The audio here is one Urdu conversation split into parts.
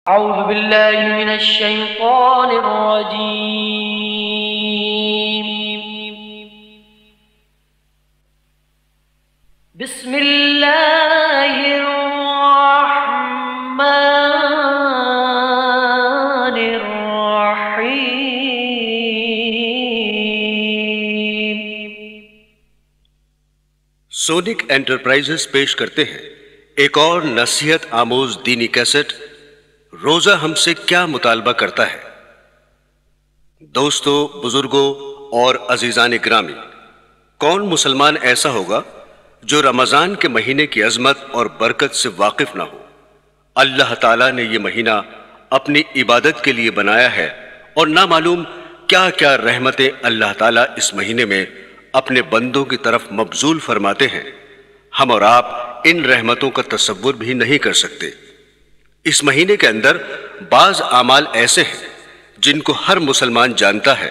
أعوذ بالله من الشيطان الرجيم. بسم الله الرحمن الرحيم. سونک انٹرپرائزز پیش کرتے ہیں ایک اور نصیحت آموز دینی کیسٹ، روزہ ہم سے کیا مطالبہ کرتا ہے۔ دوستو، بزرگوں اور عزیزان گرامی، کون مسلمان ایسا ہوگا جو رمضان کے مہینے کی عظمت اور برکت سے واقف نہ ہو؟ اللہ تعالیٰ نے یہ مہینہ اپنی عبادت کے لیے بنایا ہے، اور نہ معلوم کیا کیا رحمتیں اللہ تعالیٰ اس مہینے میں اپنے بندوں کی طرف مبذول فرماتے ہیں۔ ہم اور آپ ان رحمتوں کا تصور بھی نہیں کر سکتے۔ اس مہینے کے اندر بعض اعمال ایسے ہیں جن کو ہر مسلمان جانتا ہے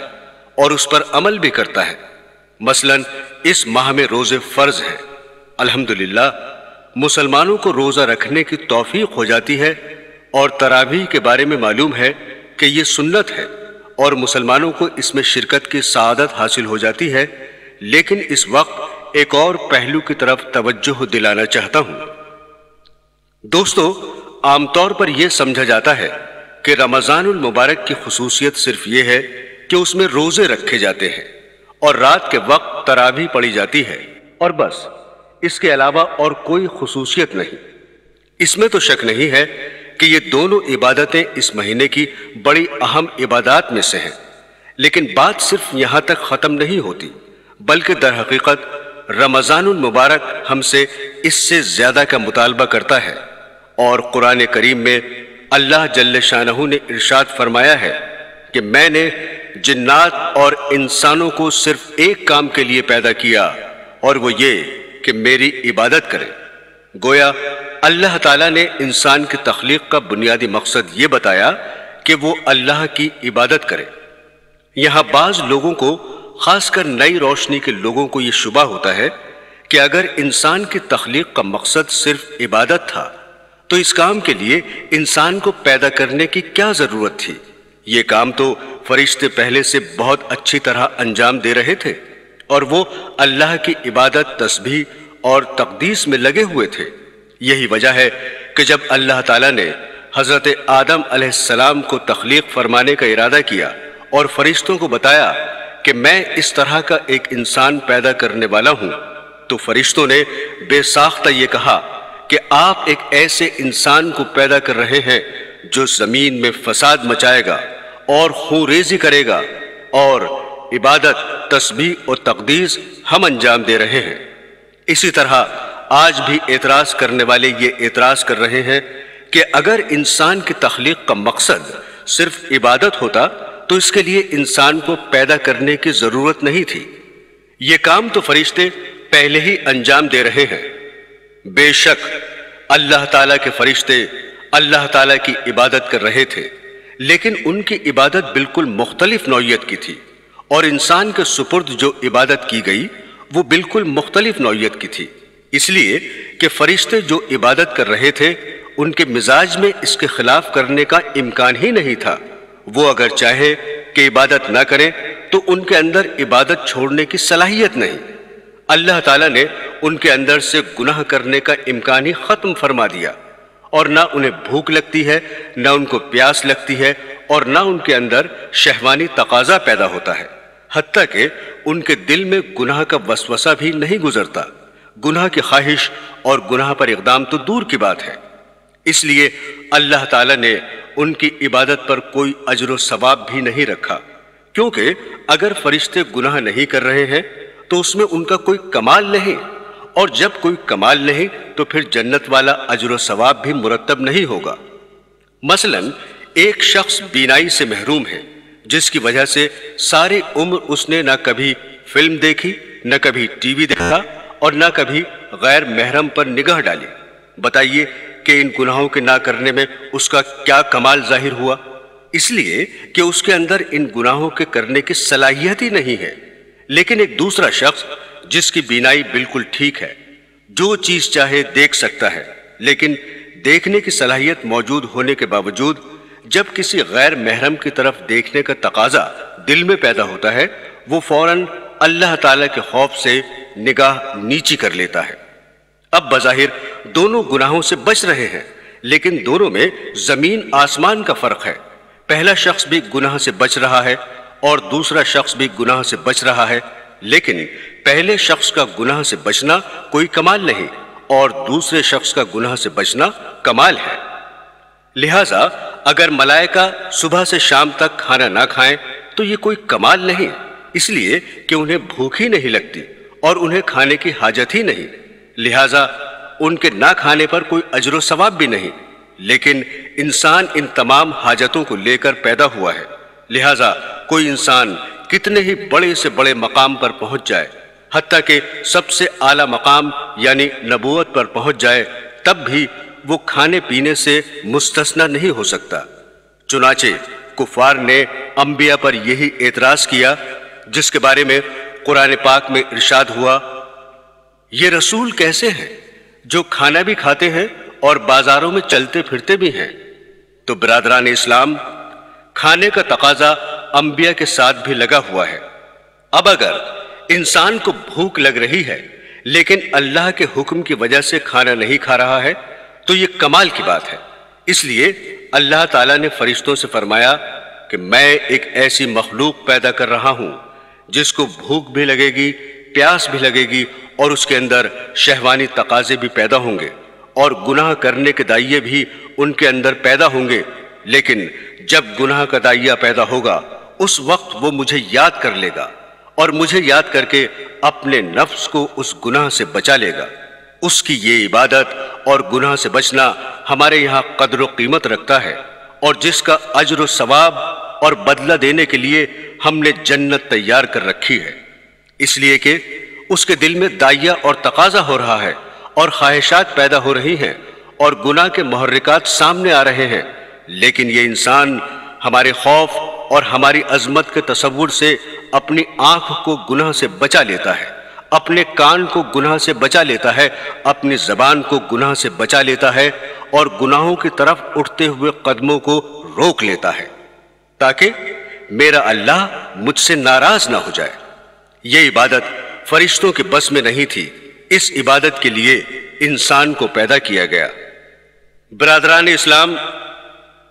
اور اس پر عمل بھی کرتا ہے۔ مثلا اس ماہ میں روزے فرض ہیں۔ الحمدللہ مسلمانوں کو روزہ رکھنے کی توفیق ہو جاتی ہے، اور تراویح کے بارے میں معلوم ہے کہ یہ سنت ہے اور مسلمانوں کو اس میں شرکت کی سعادت حاصل ہو جاتی ہے۔ لیکن اس وقت ایک اور پہلو کی طرف توجہ دلانا چاہتا ہوں۔ دوستو، عام طور پر یہ سمجھا جاتا ہے کہ رمضان المبارک کی خصوصیت صرف یہ ہے کہ اس میں روزے رکھے جاتے ہیں اور رات کے وقت تراویح پڑھی جاتی ہے، اور بس اس کے علاوہ اور کوئی خصوصیت نہیں۔ اس میں تو شک نہیں ہے کہ یہ دونوں عبادتیں اس مہینے کی بڑی اہم عبادات میں سے ہیں، لیکن بات صرف یہاں تک ختم نہیں ہوتی، بلکہ در حقیقت رمضان المبارک ہم سے اس سے زیادہ کا مطالبہ کرتا ہے۔ اور قرآن کریم میں اللہ جل شانہ نے ارشاد فرمایا ہے کہ میں نے جنات اور انسانوں کو صرف ایک کام کے لیے پیدا کیا، اور وہ یہ کہ میری عبادت کریں۔ گویا اللہ تعالیٰ نے انسان کی تخلیق کا بنیادی مقصد یہ بتایا کہ وہ اللہ کی عبادت کرے۔ یہاں بعض لوگوں کو، خاص کر نئی روشنی کے لوگوں کو، یہ شبہ ہوتا ہے کہ اگر انسان کی تخلیق کا مقصد صرف عبادت تھا تو اس کام کے لیے انسان کو پیدا کرنے کی کیا ضرورت تھی؟ یہ کام تو فرشتے پہلے سے بہت اچھی طرح انجام دے رہے تھے، اور وہ اللہ کی عبادت، تسبیح اور تقدیس میں لگے ہوئے تھے۔ یہی وجہ ہے کہ جب اللہ تعالیٰ نے حضرت آدم علیہ السلام کو تخلیق فرمانے کا ارادہ کیا اور فرشتوں کو بتایا کہ میں اس طرح کا ایک انسان پیدا کرنے والا ہوں، تو فرشتوں نے بے ساختہ یہ کہا کہ آپ ایک ایسے انسان کو پیدا کر رہے ہیں جو زمین میں فساد مچائے گا اور خون ریزی کرے گا، اور عبادت، تسبیح اور تقدیس ہم انجام دے رہے ہیں۔ اسی طرح آج بھی اعتراض کرنے والے یہ اعتراض کر رہے ہیں کہ اگر انسان کی تخلیق کا مقصد صرف عبادت ہوتا تو اس کے لیے انسان کو پیدا کرنے کی ضرورت نہیں تھی۔ یہ کام تو فرشتے پہلے ہی انجام دے رہے ہیں۔ بے شک اللہ تعالیٰ کے فرشتے اللہ تعالیٰ کی عبادت کر رہے تھے، لیکن ان کی عبادت بالکل مختلف نوعیت کی تھی، اور انسان کے سپرد جو عبادت کی گئی وہ بالکل مختلف نوعیت کی تھی، اس لیے کہ فرشتے جو عبادت کر رہے تھے ان کے مزاج میں اس کے خلاف کرنے کا امکان ہی نہیں تھا۔ وہ اگر چاہے کہ عبادت نہ کریں تو ان کے اندر عبادت چھوڑنے کی صلاحیت نہیں۔ اللہ تعالیٰ نے ان کے اندر سے گناہ کرنے کا امکان ہی ختم فرما دیا، اور نہ انہیں بھوک لگتی ہے، نہ ان کو پیاس لگتی ہے، اور نہ ان کے اندر شہوانی تقاضا پیدا ہوتا ہے، حتیٰ کہ ان کے دل میں گناہ کا وسوسہ بھی نہیں گزرتا۔ گناہ کی خواہش اور گناہ پر اقدام تو دور کی بات ہے۔ اس لیے اللہ تعالیٰ نے ان کی عبادت پر کوئی اجر و ثواب بھی نہیں رکھا، کیونکہ اگر فرشتے گناہ نہیں کر رہے ہیں تو اس میں ان کا کوئی کمال نہیں، اور جب کوئی کمال نہیں تو پھر جنت والا اجر و ثواب بھی مرتب نہیں ہوگا۔ مثلا ایک شخص بینائی سے محروم ہے، جس کی وجہ سے ساری عمر اس نے نہ کبھی فلم دیکھی، نہ کبھی ٹی وی دیکھا، اور نہ کبھی غیر محرم پر نگاہ ڈالی۔ بتائیے کہ ان گناہوں کے نہ کرنے میں اس کا کیا کمال ظاہر ہوا؟ اس لیے کہ اس کے اندر ان گناہوں کے کرنے کی صلاحیت ہی نہیں ہے۔ لیکن ایک دوسرا شخص جس کی بینائی بالکل ٹھیک ہے، جو چیز چاہے دیکھ سکتا ہے، لیکن دیکھنے کی صلاحیت موجود ہونے کے باوجود جب کسی غیر محرم کی طرف دیکھنے کا تقاضا دل میں پیدا ہوتا ہے وہ فوراً اللہ تعالیٰ کے خوف سے نگاہ نیچی کر لیتا ہے۔ اب بظاہر دونوں گناہوں سے بچ رہے ہیں، لیکن دونوں میں زمین آسمان کا فرق ہے۔ پہلا شخص بھی گناہ سے بچ رہا ہے اور دوسرا شخص بھی گناہ سے بچ رہا ہے، لیکن پہلے شخص کا گناہ سے بچنا کوئی کمال نہیں اور دوسرے شخص کا گناہ سے بچنا کمال ہے۔ لہٰذا اگر ملائکہ صبح سے شام تک کھانا نہ کھائیں تو یہ کوئی کمال نہیں، اس لیے کہ انہیں بھوک ہی نہیں لگتی اور انہیں کھانے کی حاجت ہی نہیں، لہٰذا ان کے نہ کھانے پر کوئی اجر و ثواب بھی نہیں۔ لیکن انسان ان تمام حاجتوں کو لے کر پیدا ہوا ہے، لہٰذا کوئی انسان کتنے ہی بڑے سے بڑے مقام پر پہنچ جائے، حتیٰ کہ سب سے اعلیٰ مقام یعنی نبوت پر پہنچ جائے، تب بھی وہ کھانے پینے سے مستثنی نہیں ہو سکتا۔ چنانچہ کفار نے انبیاء پر یہی اعتراض کیا جس کے بارے میں قرآن پاک میں ارشاد ہوا، یہ رسول کیسے ہیں جو کھانا بھی کھاتے ہیں اور بازاروں میں چلتے پھرتے بھی ہیں۔ تو برادران اسلام، کھانے کا تقاضا انبیاء کے ساتھ بھی لگا ہوا ہے۔ اب اگر انسان کو بھوک لگ رہی ہے لیکن اللہ کے حکم کی وجہ سے کھانا نہیں کھا رہا ہے تو یہ کمال کی بات ہے۔ اس لیے اللہ تعالیٰ نے فرشتوں سے فرمایا کہ میں ایک ایسی مخلوق پیدا کر رہا ہوں جس کو بھوک بھی لگے گی، پیاس بھی لگے گی اور اس کے اندر شہوانی تقاضے بھی پیدا ہوں گے اور گناہ کرنے کے دائیے بھی ان کے اندر پیدا ہوں گے، لیکن جب گناہ کا دائیہ پیدا ہوگا اس وقت وہ مجھے یاد کر لے گا اور مجھے یاد کر کے اپنے نفس کو اس گناہ سے بچا لے گا۔ اس کی یہ عبادت اور گناہ سے بچنا ہمارے یہاں قدر و قیمت رکھتا ہے، اور جس کا اجر و ثواب اور بدلہ دینے کے لیے ہم نے جنت تیار کر رکھی ہے، اس لیے کہ اس کے دل میں دائیہ اور تقاضا ہو رہا ہے اور خواہشات پیدا ہو رہی ہیں اور گناہ کے محرکات سامنے آ رہے ہیں، لیکن یہ انسان ہمارے خوف اور ہماری عظمت کے تصور سے اپنی آنکھ کو گناہ سے بچا لیتا ہے، اپنے کان کو گناہ سے بچا لیتا ہے، اپنی زبان کو گناہ سے بچا لیتا ہے اور گناہوں کی طرف اٹھتے ہوئے قدموں کو روک لیتا ہے تاکہ میرا اللہ مجھ سے ناراض نہ ہو جائے۔ یہ عبادت فرشتوں کے بس میں نہیں تھی، اس عبادت کے لیے انسان کو پیدا کیا گیا۔ برادران اسلام،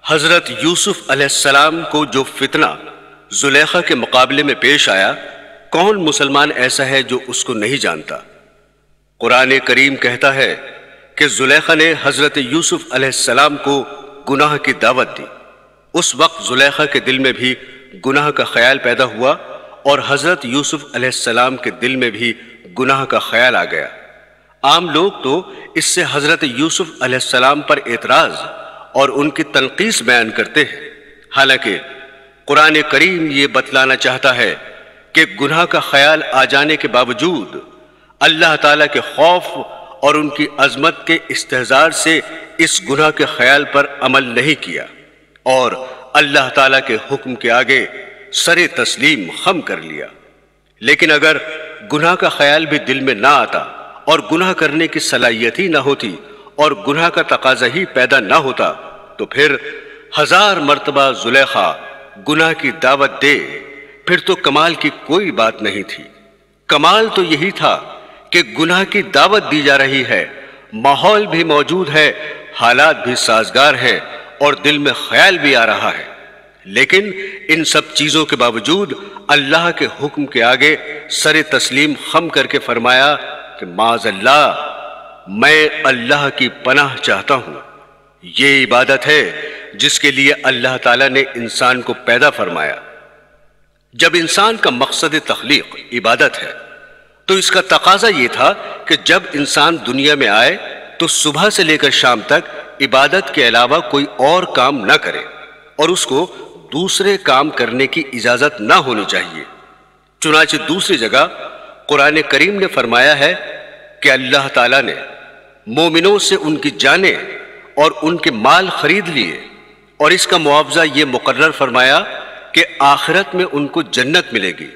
حضرت یوسف علیہ السلام کو جو فتنہ زلیخا کے مقابلے میں پیش آیا، کون مسلمان ایسا ہے جو اس کو نہیں جانتا؟ قرآن کریم کہتا ہے کہ زلیخا نے حضرت یوسف علیہ السلام کو گناہ کی دعوت دی۔ اس وقت زلیخا کے دل میں بھی گناہ کا خیال پیدا ہوا اور حضرت یوسف علیہ السلام کے دل میں بھی گناہ کا خیال آ گیا۔ عام لوگ تو اس سے حضرت یوسف علیہ السلام پر اعتراض اور ان کی تنقیص بیان کرتے ہیں، حالانکہ قرآن کریم یہ بتلانا چاہتا ہے کہ گناہ کا خیال آ جانے کے باوجود اللہ تعالیٰ کے خوف اور ان کی عظمت کے استحضار سے اس گناہ کے خیال پر عمل نہیں کیا اور اللہ تعالیٰ کے حکم کے آگے سر تسلیم خم کر لیا۔ لیکن اگر گناہ کا خیال بھی دل میں نہ آتا اور گناہ کرنے کی صلاحیت ہی نہ ہوتی اور گناہ کا تقاضا ہی پیدا نہ ہوتا تو پھر 1000 مرتبہ زلیخا گناہ کی دعوت دے، پھر تو کمال کی کوئی بات نہیں تھی۔ کمال تو یہی تھا کہ گناہ کی دعوت دی جا رہی ہے، ماحول بھی موجود ہے، حالات بھی سازگار ہیں اور دل میں خیال بھی آ رہا ہے، لیکن ان سب چیزوں کے باوجود اللہ کے حکم کے آگے سر تسلیم خم کر کے فرمایا کہ معاذ اللہ، میں اللہ کی پناہ چاہتا ہوں۔ یہ عبادت ہے جس کے لیے اللہ تعالیٰ نے انسان کو پیدا فرمایا۔ جب انسان کا مقصد تخلیق عبادت ہے تو اس کا تقاضا یہ تھا کہ جب انسان دنیا میں آئے تو صبح سے لے کر شام تک عبادت کے علاوہ کوئی اور کام نہ کرے اور اس کو دوسرے کام کرنے کی اجازت نہ ہونی چاہیے۔ چنانچہ دوسری جگہ قرآن کریم نے فرمایا ہے کہ اللہ تعالیٰ نے مومنوں سے ان کی جانیں اور ان کے مال خرید لیے اور اس کا معاوضہ یہ مقرر فرمایا کہ آخرت میں ان کو جنت ملے گی۔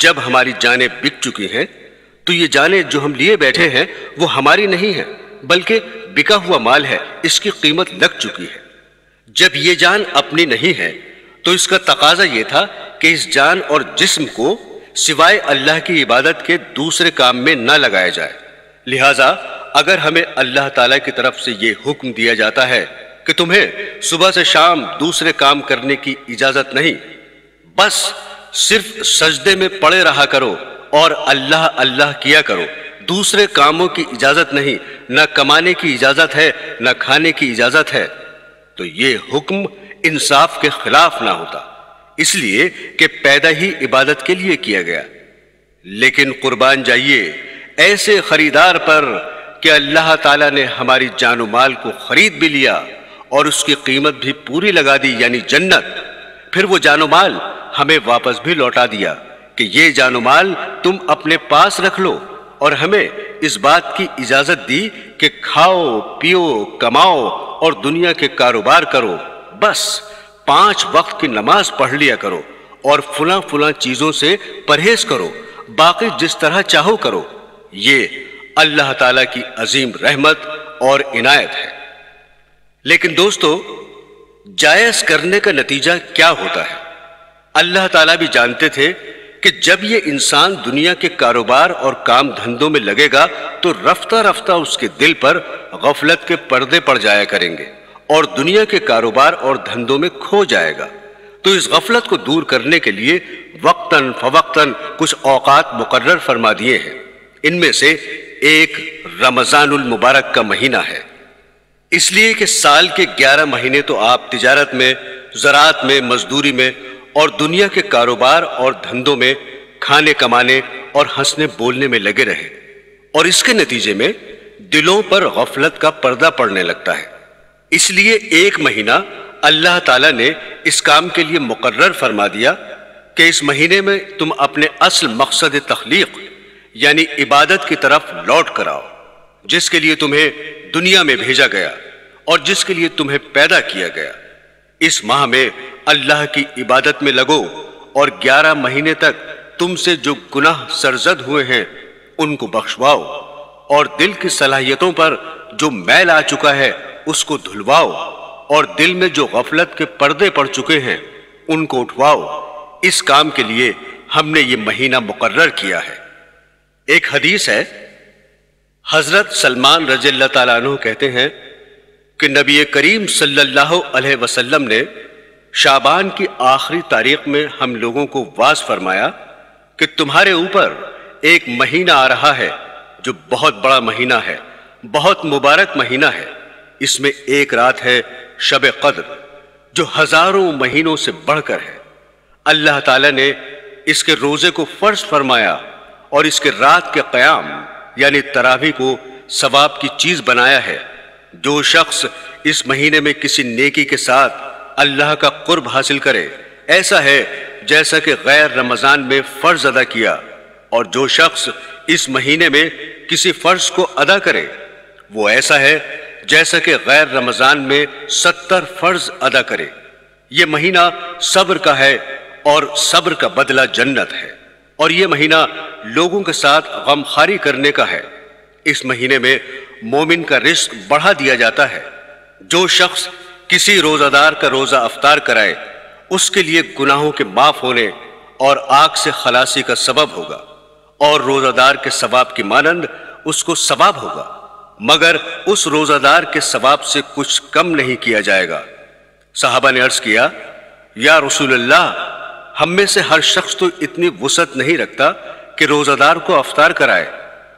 جب ہماری جانیں بک چکی ہیں تو یہ جانیں جو ہم لیے بیٹھے ہیں وہ ہماری نہیں ہیں بلکہ بکا ہوا مال ہے، اس کی قیمت لگ چکی ہے۔ جب یہ جان اپنی نہیں ہے تو اس کا تقاضا یہ تھا کہ اس جان اور جسم کو سوائے اللہ کی عبادت کے دوسرے کام میں نہ لگایا جائے۔ لہٰذا اگر ہمیں اللہ تعالیٰ کی طرف سے یہ حکم دیا جاتا ہے کہ تمہیں صبح سے شام دوسرے کام کرنے کی اجازت نہیں، بس صرف سجدے میں پڑے رہا کرو اور اللہ اللہ کیا کرو، دوسرے کاموں کی اجازت نہیں، نہ کمانے کی اجازت ہے نہ کھانے کی اجازت ہے، تو یہ حکم انصاف کے خلاف نہ ہوتا، اس لیے کہ پیدا ہی عبادت کے لیے کیا گیا۔ لیکن قربان جائیے ایسے خریدار پر کہ اللہ تعالیٰ نے ہماری جان و مال کو خرید بھی لیا اور اس کی قیمت بھی پوری لگا دی، یعنی جنت، پھر وہ جان و مال ہمیں واپس بھی لوٹا دیا کہ یہ جان و مال تم اپنے پاس رکھ لو، اور ہمیں اس بات کی اجازت دی کہ کھاؤ پیو کماؤ اور دنیا کے کاروبار کرو، بس 5 وقت کی نماز پڑھ لیا کرو اور فلاں فلاں چیزوں سے پرہیز کرو، باقی جس طرح چاہو کرو۔ یہ اللہ تعالیٰ کی عظیم رحمت اور عنایت ہے۔ لیکن دوستو، جائز کرنے کا نتیجہ کیا ہوتا ہے؟ اللہ تعالیٰ بھی جانتے تھے کہ جب یہ انسان دنیا کے کاروبار اور کام دھندوں میں لگے گا تو رفتہ رفتہ اس کے دل پر غفلت کے پردے پڑ جایا کریں گے اور دنیا کے کاروبار اور دھندوں میں کھو جائے گا۔ تو اس غفلت کو دور کرنے کے لیے وقتاً فوقتاً کچھ اوقات مقرر فرما دیے ہیں۔ ان میں سے ایک رمضان المبارک کا مہینہ ہے، اس لیے کہ سال کے 11 مہینے تو آپ تجارت میں، زراعت میں، مزدوری میں اور دنیا کے کاروبار اور دھندوں میں کھانے کمانے اور ہنسنے بولنے میں لگے رہے، اور اس کے نتیجے میں دلوں پر غفلت کا پردہ پڑنے لگتا ہے۔ اس لیے ایک مہینہ اللہ تعالیٰ نے اس کام کے لیے مقرر فرما دیا کہ اس مہینے میں تم اپنے اصل مقصد تخلیق یعنی عبادت کی طرف لوٹ کر آؤ، جس کے لیے تمہیں دنیا میں بھیجا گیا اور جس کے لیے تمہیں پیدا کیا گیا۔ اس ماہ میں اللہ کی عبادت میں لگو اور 11 مہینے تک تم سے جو گناہ سرزد ہوئے ہیں ان کو بخشواؤ، اور دل کی صلاحیتوں پر جو میل آ چکا ہے اس کو دھلواؤ، اور دل میں جو غفلت کے پردے پڑ چکے ہیں ان کو اٹھواؤ۔ اس کام کے لیے ہم نے یہ مہینہ مقرر کیا ہے۔ ایک حدیث ہے، حضرت سلمان رضی اللہ تعالیٰ عنہ کہتے ہیں کہ نبی کریم صلی اللہ علیہ وسلم نے شعبان کی آخری تاریخ میں ہم لوگوں کو واعظ فرمایا کہ تمہارے اوپر ایک مہینہ آ رہا ہے جو بہت بڑا مہینہ ہے، بہت مبارک مہینہ ہے۔ اس میں ایک رات ہے شب قدر جو ہزاروں مہینوں سے بڑھ کر ہے۔ اللہ تعالیٰ نے اس کے روزے کو فرض فرمایا اور اس کے رات کے قیام یعنی تراویح کو ثواب کی چیز بنایا ہے۔ جو شخص اس مہینے میں کسی نیکی کے ساتھ اللہ کا قرب حاصل کرے، ایسا ہے جیسا کہ غیر رمضان میں فرض ادا کیا، اور جو شخص اس مہینے میں کسی فرض کو ادا کرے وہ ایسا ہے جیسا کہ غیر رمضان میں 70 فرض ادا کرے۔ یہ مہینہ صبر کا ہے اور صبر کا بدلہ جنت ہے، اور یہ مہینہ لوگوں کے ساتھ غمخواری کرنے کا ہے۔ اس مہینے میں مومن کا رزق بڑھا دیا جاتا ہے۔ جو شخص کسی روزہ دار کا روزہ افطار کرائے اس کے لیے گناہوں کے معاف ہونے اور آگ سے خلاصی کا سبب ہوگا، اور روزہ دار کے ثواب کی مانند اس کو ثواب ہوگا، مگر اس روزہ دار کے ثواب سے کچھ کم نہیں کیا جائے گا۔ صحابہ نے عرض کیا، یا رسول اللہ، ہم میں سے ہر شخص تو اتنی وسعت نہیں رکھتا کہ روزہ دار کو افطار کرائے۔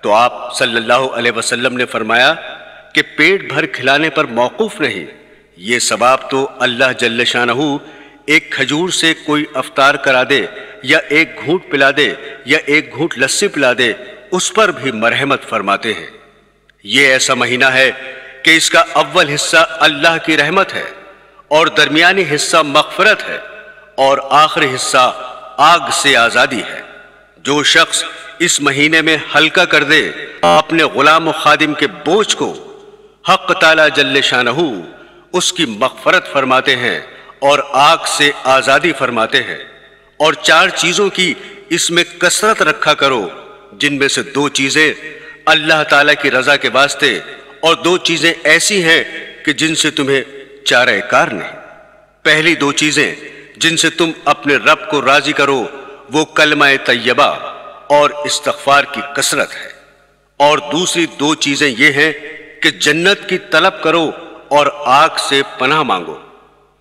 تو آپ صلی اللہ علیہ وسلم نے فرمایا کہ پیٹ بھر کھلانے پر موقوف نہیں، یہ ثواب تو اللہ جل شانہ ایک کھجور سے کوئی افطار کرا دے یا ایک گھونٹ پلا دے یا ایک گھونٹ لسی پلا دے اس پر بھی مرحمت فرماتے ہیں۔ یہ ایسا مہینہ ہے کہ اس کا اول حصہ اللہ کی رحمت ہے اور درمیانی حصہ مغفرت ہے اور آخری حصہ آگ سے آزادی ہے۔ جو شخص اس مہینے میں ہلکا کر دے اپنے غلام و خادم کے بوجھ کو، حق تعالی جل شانہ اس کی مغفرت فرماتے ہیں اور آگ سے آزادی فرماتے ہیں۔ اور 4 چیزوں کی اس میں کثرت رکھا کرو، جن میں سے 2 چیزیں اللہ تعالیٰ کی رضا کے واسطے اور دو چیزیں ایسی ہیں کہ جن سے تمہیں چارہ کار نہیں۔ پہلی دو چیزیں جن سے تم اپنے رب کو راضی کرو وہ کلمہ طیبہ اور استغفار کی کثرت ہے، اور دوسری دو چیزیں یہ ہیں کہ جنت کی طلب کرو اور آگ سے پناہ مانگو۔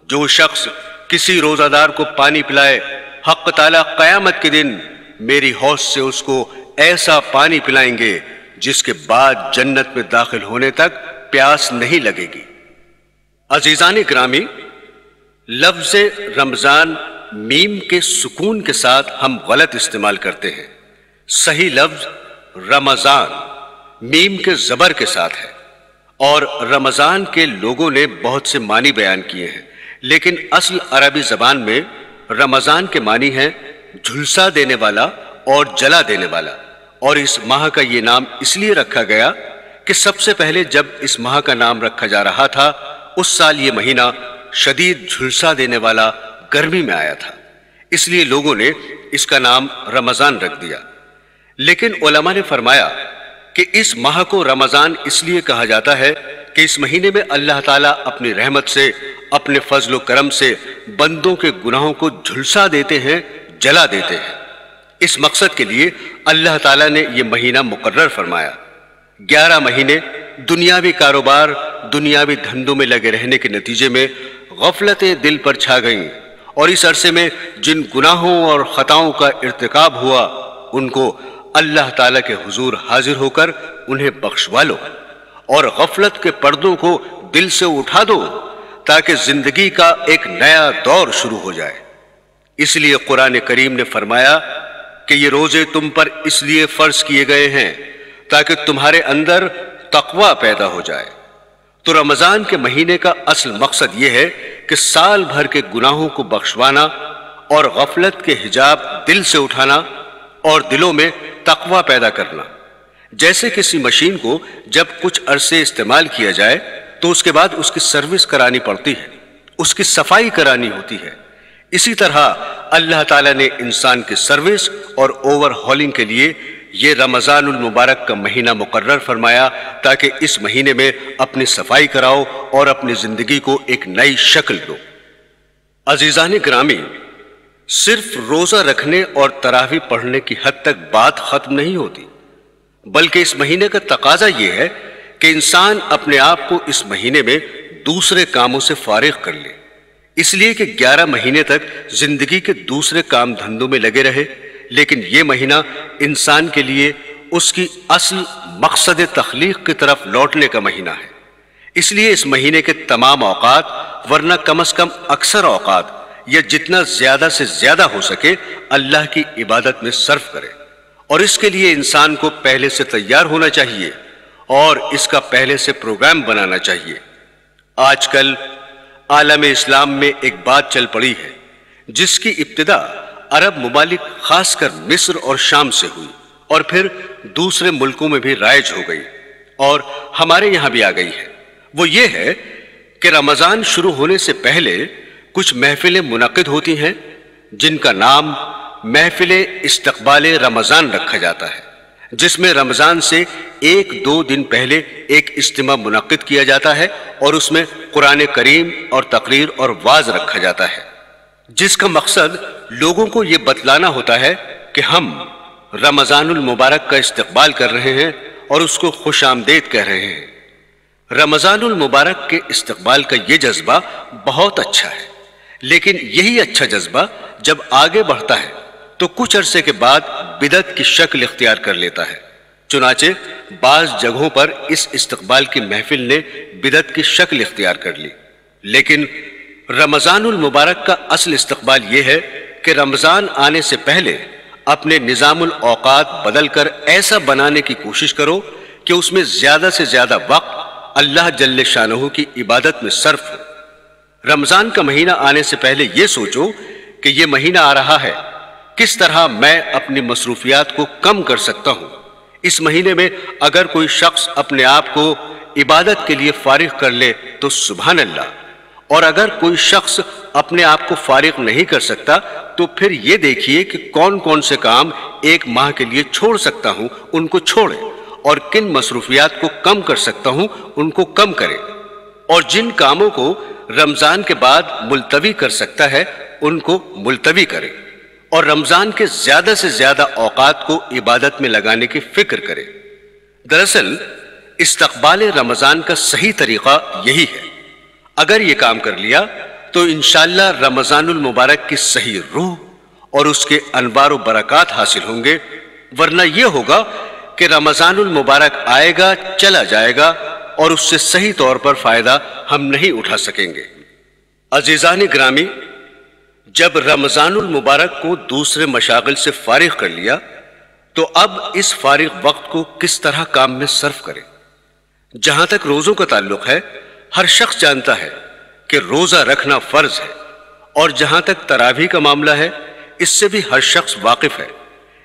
جو شخص کسی روزہ دار کو پانی پلائے، حق تعالیٰ قیامت کے دن میری حوض سے اس کو ایسا پانی پلائیں گے جس کے بعد جنت میں داخل ہونے تک پیاس نہیں لگے گی۔ عزیزان گرامی، لفظ رمضان میم کے سکون کے ساتھ ہم غلط استعمال کرتے ہیں۔ صحیح لفظ رمضان میم کے زبر کے ساتھ ہے، اور رمضان کے لوگوں نے بہت سے معنی بیان کیے ہیں، لیکن اصل عربی زبان میں رمضان کے معنی ہے جھلسا دینے والا اور جلا دینے والا، اور اس ماہ کا یہ نام اس لیے رکھا گیا کہ سب سے پہلے جب اس ماہ کا نام رکھا جا رہا تھا اس سال یہ مہینہ شدید جھلسا دینے والا گرمی میں آیا تھا، اس لیے لوگوں نے اس کا نام رمضان رکھ دیا۔ لیکن علماء نے فرمایا کہ اس ماہ کو رمضان اس لیے کہا جاتا ہے کہ اس مہینے میں اللہ تعالیٰ اپنی رحمت سے، اپنے فضل و کرم سے بندوں کے گناہوں کو جھلسا دیتے ہیں، جلا دیتے ہیں۔ اس مقصد کے لیے اللہ تعالیٰ نے یہ مہینہ مقرر فرمایا۔ 11 مہینے دنیاوی کاروبار، دنیاوی دھندوں میں لگے رہنے کے نتیجے میں غفلتیں دل پر چھا گئیں، اور اس عرصے میں جن گناہوں اور خطاؤں کا ارتکاب ہوا ان کو اللہ تعالیٰ کے حضور حاضر ہو کر انہیں بخشوا لو، اور غفلت کے پردوں کو دل سے اٹھا دو تاکہ زندگی کا ایک نیا دور شروع ہو جائے۔ اس لیے قرآن کریم نے فرمایا کہ یہ روزے تم پر اس لیے فرض کیے گئے ہیں تاکہ تمہارے اندر تقوی پیدا ہو جائے۔ تو رمضان کے مہینے کا اصل مقصد یہ ہے کہ سال بھر کے گناہوں کو بخشوانا اور غفلت کے حجاب دل سے اٹھانا اور دلوں میں تقوی پیدا کرنا۔ جیسے کسی مشین کو جب کچھ عرصے استعمال کیا جائے تو اس کے بعد اس کی سروس کرانی پڑتی ہے، اس کی صفائی کرانی ہوتی ہے، اسی طرح اللہ تعالیٰ نے انسان کی سروس اور اوور ہالنگ کے لیے یہ رمضان المبارک کا مہینہ مقرر فرمایا تاکہ اس مہینے میں اپنی صفائی کراؤ اور اپنی زندگی کو ایک نئی شکل دو۔ عزیزان گرامی، صرف روزہ رکھنے اور تراویح پڑھنے کی حد تک بات ختم نہیں ہوتی، بلکہ اس مہینے کا تقاضا یہ ہے کہ انسان اپنے آپ کو اس مہینے میں دوسرے کاموں سے فارغ کر لے، اس لیے کہ 11 مہینے تک زندگی کے دوسرے کام دھندوں میں لگے رہے، لیکن یہ مہینہ انسان کے لیے اس کی اصل مقصد تخلیق کی طرف لوٹنے کا مہینہ ہے۔ اس لیے اس مہینے کے تمام اوقات، ورنہ کم از کم اکثر اوقات یا جتنا زیادہ سے زیادہ ہو سکے اللہ کی عبادت میں صرف کرے، اور اس کے لیے انسان کو پہلے سے تیار ہونا چاہیے اور اس کا پہلے سے پروگرام بنانا چاہیے۔ آج کل عالم اسلام میں ایک بات چل پڑی ہے جس کی ابتدا عرب ممالک خاص کر مصر اور شام سے ہوئی اور پھر دوسرے ملکوں میں بھی رائج ہو گئی اور ہمارے یہاں بھی آ گئی ہے۔ وہ یہ ہے کہ رمضان شروع ہونے سے پہلے کچھ محفلیں منعقد ہوتی ہیں جن کا نام محفل استقبال رمضان رکھا جاتا ہے، جس میں رمضان سے 1-2 دن پہلے ایک اجتماع منعقد کیا جاتا ہے اور اس میں قرآن کریم اور تقریر اور وعظ رکھا جاتا ہے، جس کا مقصد لوگوں کو یہ بتلانا ہوتا ہے کہ ہم رمضان المبارک کا استقبال کر رہے ہیں اور اس کو خوش آمدید کہہ رہے ہیں۔ رمضان المبارک کے استقبال کا یہ جذبہ بہت اچھا ہے، لیکن یہی اچھا جذبہ جب آگے بڑھتا ہے تو کچھ عرصے کے بعد بدعت کی شکل اختیار کر لیتا ہے۔ چنانچہ بعض جگہوں پر اس استقبال کی محفل نے بدعت کی شکل اختیار کر لی، لیکن رمضان المبارک کا اصل استقبال یہ ہے کہ رمضان آنے سے پہلے اپنے نظام الاوقات بدل کر ایسا بنانے کی کوشش کرو کہ اس میں زیادہ سے زیادہ وقت اللہ جل شانہ کی عبادت میں صرف ہو۔ رمضان کا مہینہ آنے سے پہلے یہ سوچو کہ یہ مہینہ آ رہا ہے، کس طرح میں اپنی مصروفیات کو کم کر سکتا ہوں۔ اس مہینے میں اگر کوئی شخص اپنے آپ کو عبادت کے لیے فارغ کر لے تو سبحان اللہ، اور اگر کوئی شخص اپنے آپ کو فارغ نہیں کر سکتا تو پھر یہ دیکھیے کہ کون کون سے کام ایک ماہ کے لیے چھوڑ سکتا ہوں، ان کو چھوڑے اور کن مصروفیات کو کم کر سکتا ہوں ان کو کم کرے، اور جن کاموں کو رمضان کے بعد ملتوی کر سکتا ہے ان کو ملتوی کرے، اور رمضان کے زیادہ سے زیادہ اوقات کو عبادت میں لگانے کی فکر کرے۔ دراصل استقبال رمضان کا صحیح طریقہ یہی ہے۔ اگر یہ کام کر لیا تو انشاءاللہ رمضان المبارک کی صحیح روح اور اس کے انوار و برکات حاصل ہوں گے، ورنہ یہ ہوگا کہ رمضان المبارک آئے گا چلا جائے گا اور اس سے صحیح طور پر فائدہ ہم نہیں اٹھا سکیں گے۔ عزیزان گرامی، جب رمضان المبارک کو دوسرے مشاغل سے فارغ کر لیا تو اب اس فارغ وقت کو کس طرح کام میں صرف کریں؟ جہاں تک روزوں کا تعلق ہے، ہر شخص جانتا ہے کہ روزہ رکھنا فرض ہے، اور جہاں تک تراویح کا معاملہ ہے اس سے بھی ہر شخص واقف ہے،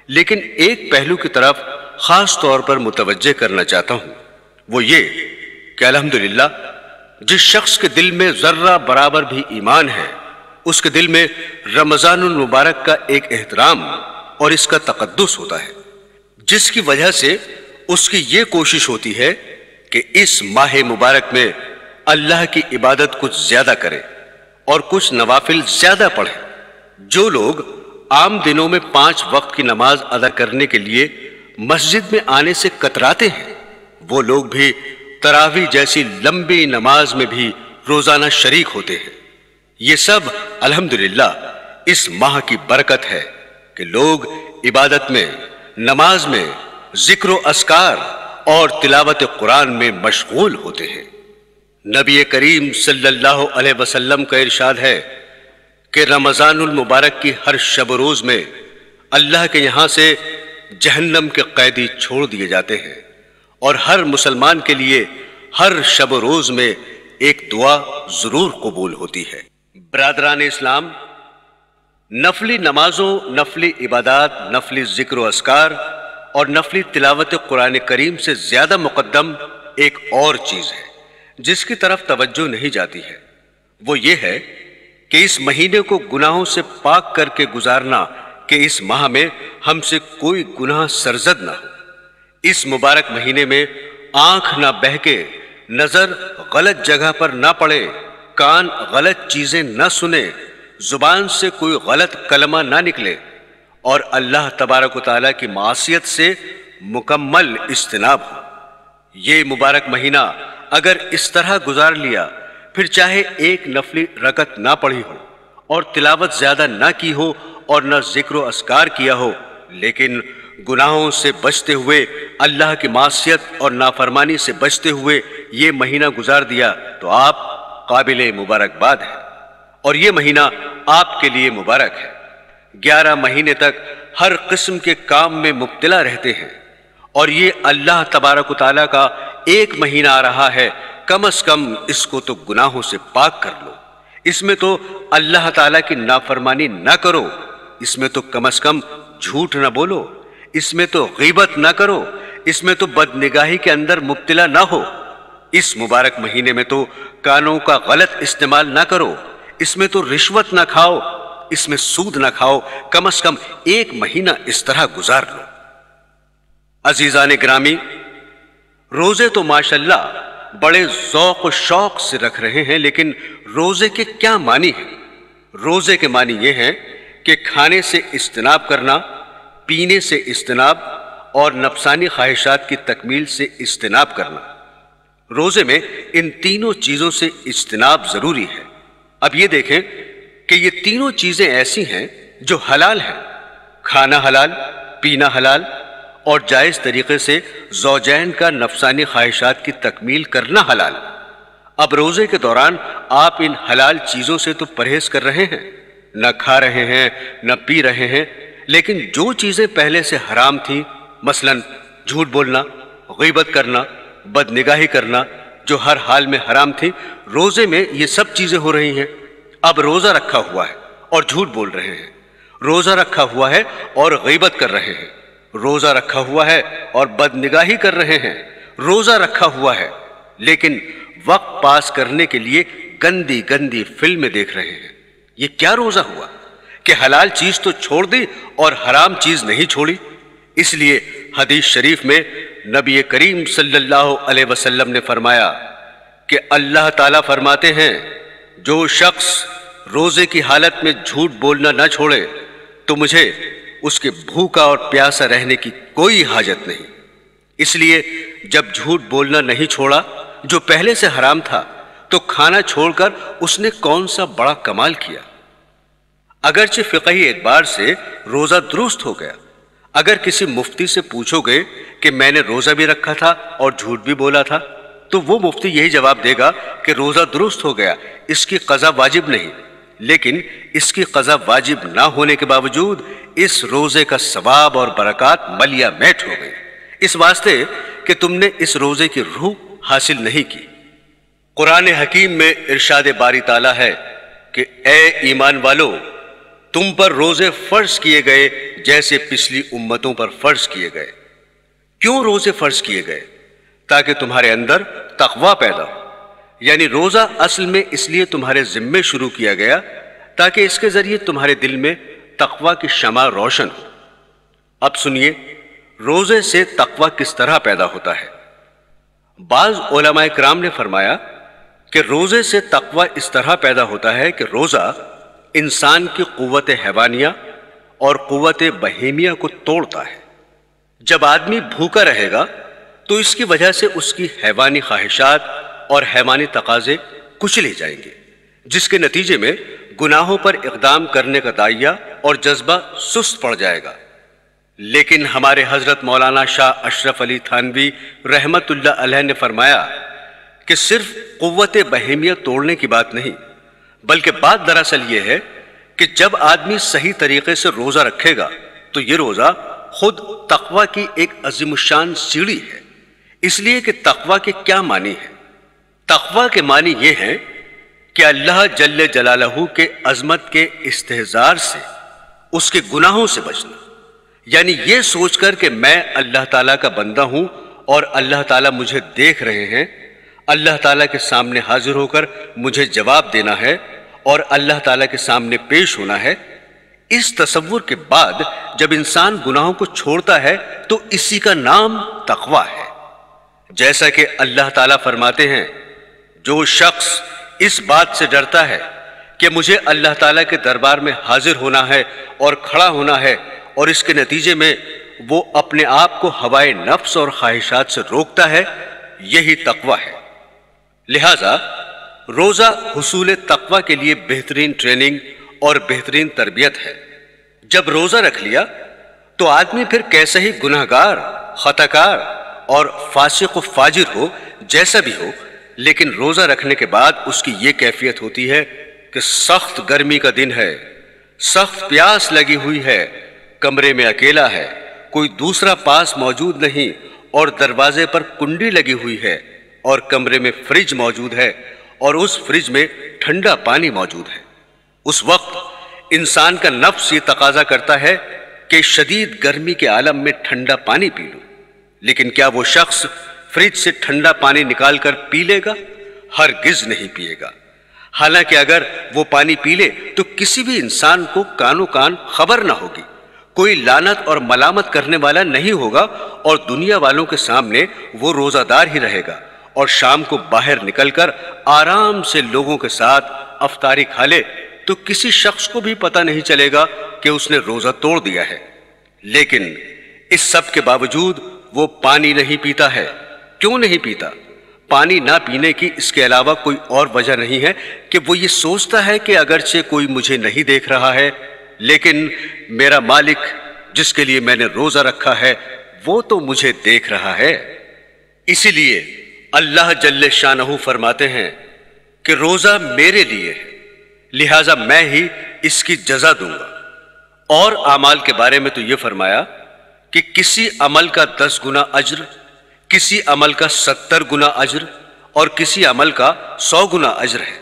لیکن ایک پہلو کی طرف خاص طور پر متوجہ کرنا چاہتا ہوں، وہ یہ کہ الحمدللہ جس شخص کے دل میں ذرہ برابر بھی ایمان ہے، اس کے دل میں رمضان المبارک کا ایک احترام اور اس کا تقدس ہوتا ہے، جس کی وجہ سے اس کی یہ کوشش ہوتی ہے کہ اس ماہ مبارک میں اللہ کی عبادت کچھ زیادہ کرے اور کچھ نوافل زیادہ پڑھے۔ جو لوگ عام دنوں میں 5 وقت کی نماز ادا کرنے کے لیے مسجد میں آنے سے کتراتے ہیں، وہ لوگ بھی تراویح جیسی لمبی نماز میں بھی روزانہ شریک ہوتے ہیں۔ یہ سب الحمدللہ اس ماہ کی برکت ہے کہ لوگ عبادت میں، نماز میں، ذکر و اذکار اور تلاوت قرآن میں مشغول ہوتے ہیں۔ نبی کریم صلی اللہ علیہ وسلم کا ارشاد ہے کہ رمضان المبارک کی ہر شب و روز میں اللہ کے یہاں سے جہنم کے قیدی چھوڑ دیے جاتے ہیں، اور ہر مسلمان کے لیے ہر شب و روز میں ایک دعا ضرور قبول ہوتی ہے۔ برادران اسلام، نفلی نمازوں، نفلی عبادات، نفلی ذکر و اذکار اور نفلی تلاوت قرآن کریم سے زیادہ مقدم ایک اور چیز ہے جس کی طرف توجہ نہیں جاتی ہے، وہ یہ ہے کہ اس مہینے کو گناہوں سے پاک کر کے گزارنا، کہ اس ماہ میں ہم سے کوئی گناہ سرزد نہ ہو۔ اس مبارک مہینے میں آنکھ نہ بہکے، نظر غلط جگہ پر نہ پڑے، کان غلط چیزیں نہ سنے، زبان سے کوئی غلط کلمہ نہ نکلے، اور اللہ تبارک و تعالیٰ کی معصیت سے مکمل اجتناب ہو۔ یہ مبارک مہینہ اگر اس طرح گزار لیا، پھر چاہے ایک نفلی رکعت نہ پڑھی ہو اور تلاوت زیادہ نہ کی ہو اور نہ ذکر و اذکار کیا ہو، لیکن گناہوں سے بچتے ہوئے، اللہ کی معصیت اور نافرمانی سے بچتے ہوئے یہ مہینہ گزار دیا، تو آپ قابل مبارکباد ہیں، اور یہ مہینہ آپ کے لیے مبارک ہے۔ 11 مہینے تک ہر قسم کے کام میں مبتلا رہتے ہیں، اور یہ اللہ تبارک و تعالیٰ کا ایک مہینہ آ رہا ہے، کم از کم اس کو تو گناہوں سے پاک کر لو، اس میں تو اللہ تعالیٰ کی نافرمانی نہ کرو، اس میں تو کم از کم جھوٹ نہ بولو، اس میں تو غیبت نہ کرو، اس میں تو بدنگاہی کے اندر مبتلا نہ ہو، اس مبارک مہینے میں تو کانوں کا غلط استعمال نہ کرو، اس میں تو رشوت نہ کھاؤ، اس میں سود نہ کھاؤ، کم از کم ایک مہینہ اس طرح گزار لو۔ عزیزان گرامی، روزے تو ماشاءاللہ بڑے ذوق و شوق سے رکھ رہے ہیں، لیکن روزے کے کیا معنی ہیں؟ روزے کے معنی یہ ہیں کہ کھانے سے اجتناب کرنا، پینے سے اجتناب اور نفسانی خواہشات کی تکمیل سے اجتناب کرنا۔ روزے میں ان تینوں چیزوں سے اجتناب ضروری ہے۔ اب یہ دیکھیں کہ یہ تینوں چیزیں ایسی ہیں جو حلال ہیں، کھانا حلال، پینا حلال، اور جائز طریقے سے زوجین کا نفسانی خواہشات کی تکمیل کرنا حلال۔ اب روزے کے دوران آپ ان حلال چیزوں سے تو پرہیز کر رہے ہیں، نہ کھا رہے ہیں، نہ پی رہے ہیں، لیکن جو چیزیں پہلے سے حرام تھیں، مثلا جھوٹ بولنا، غیبت کرنا، بدنگاہی کرنا، جو ہر حال میں حرام تھی، روزے میں یہ سب چیزیں ہو رہی ہیں۔ اب روزہ رکھا ہوا ہے اور جھوٹ بول رہے ہیں، روزہ رکھا ہوا ہے اور غیبت کر رہے ہیں، روزہ رکھا ہوا ہے اور بدنگاہی کر رہے ہیں، روزہ رکھا ہوا ہے لیکن وقت پاس کرنے کے لیے گندی گندی فلمیں دیکھ رہے ہیں۔ یہ کیا روزہ ہوا کہ حلال چیز تو چھوڑ دی اور حرام چیز نہیں چھوڑی؟ اس لیے حدیث شریف میں نبی کریم صلی اللہ علیہ وسلم نے فرمایا کہ اللہ تعالیٰ فرماتے ہیں جو شخص روزے کی حالت میں جھوٹ بولنا نہ چھوڑے تو مجھے اس کے بھوکا اور پیاسا رہنے کی کوئی حاجت نہیں۔ اس لیے جب جھوٹ بولنا نہیں چھوڑا جو پہلے سے حرام تھا تو کھانا چھوڑ کر اس نے کون سا بڑا کمال کیا۔ اگرچہ فقہی اعتبار سے روزہ درست ہو گیا، اگر کسی مفتی سے پوچھو گے کہ میں نے روزہ بھی رکھا تھا اور جھوٹ بھی بولا تھا تو وہ مفتی یہی جواب دے گا کہ روزہ درست ہو گیا، اس کی قضا واجب نہیں۔ لیکن اس کی قضا واجب نہ ہونے کے باوجود اس روزے کا ثواب اور برکات ملیا میٹ ہو گئی، اس واسطے کہ تم نے اس روزے کی روح حاصل نہیں کی۔ قرآن حکیم میں ارشاد باری تعالیٰ ہے کہ اے ایمان والو، تم پر روزے فرض کیے گئے جیسے پچھلی امتوں پر فرض کیے گئے۔ کیوں روزے فرض کیے گئے؟ تاکہ تمہارے اندر تقوی پیدا ہو۔ یعنی روزہ اصل میں اس لیے تمہارے ذمے شروع کیا گیا تاکہ اس کے ذریعے تمہارے دل میں تقوی کی شمع روشن ہو۔ اب سنیے روزے سے تقوی کس طرح پیدا ہوتا ہے۔ بعض علماء کرام نے فرمایا کہ روزے سے تقوی اس طرح پیدا ہوتا ہے کہ روزہ انسان کی قوت حیوانیہ اور قوت بہیمیہ کو توڑتا ہے۔ جب آدمی بھوکا رہے گا تو اس کی وجہ سے اس کی حیوانی خواہشات اور حیوانی تقاضے کچلے جائیں گے، جس کے نتیجے میں گناہوں پر اقدام کرنے کا داعیہ اور جذبہ سست پڑ جائے گا۔ لیکن ہمارے حضرت مولانا شاہ اشرف علی تھانوی رحمت اللہ علیہ نے فرمایا کہ صرف قوت بہیمیہ توڑنے کی بات نہیں، بلکہ بات دراصل یہ ہے کہ جب آدمی صحیح طریقے سے روزہ رکھے گا تو یہ روزہ خود تقوی کی ایک عظیم الشان سیڑھی ہے۔ اس لیے کہ تقوی کے کیا معنی ہے؟ تقوی کے معنی یہ ہیں کہ اللہ جل جلالہ کے عظمت کے استحضار سے، اس کے گناہوں سے بچنا، یعنی یہ سوچ کر کہ میں اللہ تعالیٰ کا بندہ ہوں اور اللہ تعالیٰ مجھے دیکھ رہے ہیں، اللہ تعالیٰ کے سامنے حاضر ہو کر مجھے جواب دینا ہے اور اللہ تعالیٰ کے سامنے پیش ہونا ہے۔ اس تصور کے بعد جب انسان گناہوں کو چھوڑتا ہے تو اسی کا نام تقوی ہے۔ جیسا کہ اللہ تعالیٰ فرماتے ہیں جو شخص اس بات سے ڈرتا ہے کہ مجھے اللہ تعالیٰ کے دربار میں حاضر ہونا ہے اور کھڑا ہونا ہے اور اس کے نتیجے میں وہ اپنے آپ کو ہوائے نفس اور خواہشات سے روکتا ہے، یہی تقوی ہے۔ لہذا روزہ حصول تقوی کے لیے بہترین ٹریننگ اور بہترین تربیت ہے۔ جب روزہ رکھ لیا تو آدمی پھر کیسے ہی گناہگار، خطاکار اور فاسق و فاجر ہو، جیسا بھی ہو، لیکن روزہ رکھنے کے بعد اس کی یہ کیفیت ہوتی ہے کہ سخت گرمی کا دن ہے، سخت پیاس لگی ہوئی ہے، کمرے میں اکیلا ہے، کوئی دوسرا پاس موجود نہیں اور دروازے پر کنڈی لگی ہوئی ہے اور کمرے میں فریج موجود ہے اور اس فریج میں ٹھنڈا پانی موجود ہے۔ اس وقت انسان کا نفس یہ تقاضا کرتا ہے کہ شدید گرمی کے عالم میں ٹھنڈا پانی پی لوں، لیکن کیا وہ شخص فریج سے ٹھنڈا پانی نکال کر پی لے گا؟ ہرگز نہیں پیے گا۔ حالانکہ اگر وہ پانی پی لے تو کسی بھی انسان کو کانوں کان خبر نہ ہوگی، کوئی لعنت اور ملامت کرنے والا نہیں ہوگا اور دنیا والوں کے سامنے وہ روزہ دار ہی رہے گا اور شام کو باہر نکل کر آرام سے لوگوں کے ساتھ افطاری کھا لے تو کسی شخص کو بھی پتہ نہیں چلے گا کہ اس نے روزہ توڑ دیا ہے۔ لیکن اس سب کے باوجود وہ پانی نہیں پیتا ہے۔ کیوں نہیں پیتا؟ پانی نہ پینے کی اس کے علاوہ کوئی اور وجہ نہیں ہے کہ وہ یہ سوچتا ہے کہ اگرچہ کوئی مجھے نہیں دیکھ رہا ہے لیکن میرا مالک جس کے لیے میں نے روزہ رکھا ہے وہ تو مجھے دیکھ رہا ہے۔ اسی لیے اللہ جل شانہ فرماتے ہیں کہ روزہ میرے لیے ہے، لہٰذا میں ہی اس کی جزا دوں گا۔ اور اعمال کے بارے میں تو یہ فرمایا کہ کسی عمل کا 10 گنا اجر، کسی عمل کا 70 گنا اجر اور کسی عمل کا 100 گنا اجر ہے،